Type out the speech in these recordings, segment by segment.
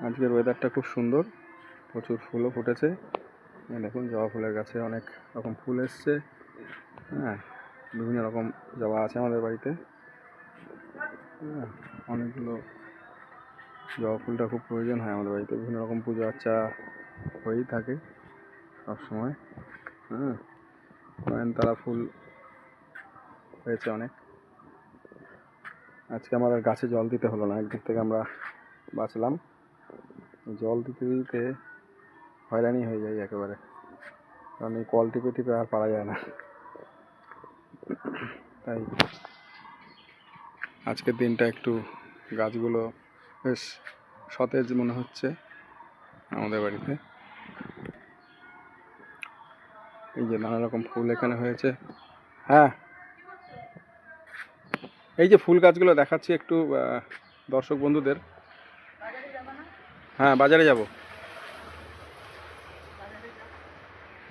আজকের ওয়েদারটা খুব সুন্দর, প্রচুর ফুলও ফুটেছে। দেখুন জবা ফুলের গাছে অনেক রকম ফুল এসছে। হ্যাঁ, বিভিন্ন রকম জবা আছে আমাদের বাড়িতে। হ্যাঁ, অনেকগুলো জবা ফুলটা খুব প্রয়োজন হয় আমাদের বাড়িতে, বিভিন্ন রকম পুজো আর্চা হয়েই থাকে সবসময়। হ্যাঁ, নয়নতারা ফুল হয়েছে অনেক। আজকে আমার আর গাছে জল দিতে হলো না, একদিক থেকে আমরা বাঁচলাম। জল দিতে দিতে হয়রানি হয়ে যায় একেবারে, কারণ এই কল টিপে টিপে আর পারা যায় না। তাই আজকের দিনটা একটু গাছগুলো বেশ সতেজ মনে হচ্ছে আমাদের বাড়িতে। এই যে নানা রকম ফুল এখানে হয়েছে। হ্যাঁ, এই যে ফুল গাছগুলো দেখাচ্ছি একটু দর্শক বন্ধুদের। হ্যাঁ, বাজারে যাব।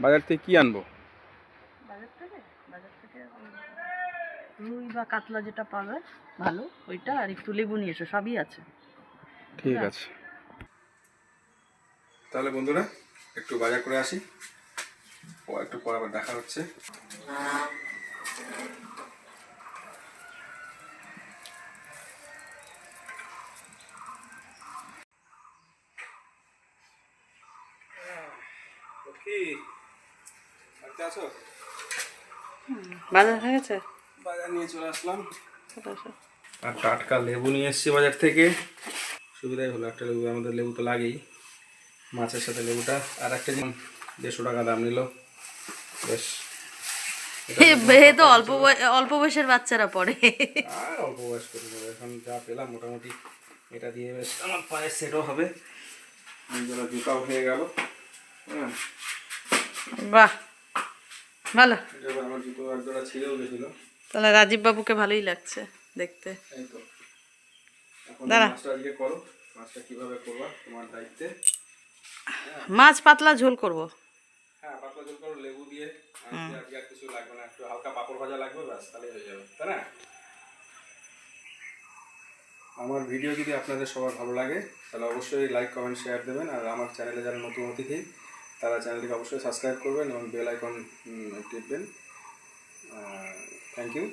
বাজার থেকে কি আনবো? রুই বা কাতলা যেটা পাবে ভালো ওইটা, আর একটু লেবু নিয়ে এসো, সবই আছে। ঠিক আছে, তাহলে বন্ধুরা একটু বাজার করে আসি, একটু পর আবার দেখা হচ্ছে। বাজার হয়ে গেছে, বাজার নিয়ে চলে আসলাম। আর টাটকা লেবু নিয়ে এসেছি বাজার থেকে। সুবিধাই হলো, একটা লেবু, আমাদের লেবু তো লাগেই মাছের সাথে লেবুটা। আর একটা 150 টাকা দাম নিল। বেশ, তো অল্প বয়সের বাচ্চারা পড়ে। আর অল্প বয়স করে নেবো, এখন যা পেলাম মোটামুটি এটা দিয়ে বেশ আমার পায়ের সেটও হবে, জুতাও হয়ে গেল। হ্যাঁ, বাহ, ভালো। আমার জুতো এক জোড়া ছিঁড়েও গেছিল। তাহলে রাজীব বাবুকে ভালোই লাগছে দেখতে। এই তো, এখন মাছটা আজকে করো, মাছটা কিভাবে করবা তোমার দায়িত্বে। মাছ পাতলা ঝোল করব। হ্যাঁ, পাতলা ঝোল করো লেবু দিয়ে। আজকে আর কিছু লাগবে না, একটু হালকা পাঁপড় ভাজা লাগবে, ব্যাস তাহলেই হয়ে যাবে, তাই না? আমার ভিডিও যদি আপনাদের সবার ভালো লাগে তাহলে অবশ্যই লাইক কমেন্ট শেয়ার দেবেন। আর আমার চ্যানেলে যারা নতুন অতিথি তারা চ্যানেলটিকে অবশ্যই সাবস্ক্রাইব করবেন এবং বেল আইকন টিপবেন। Thank you.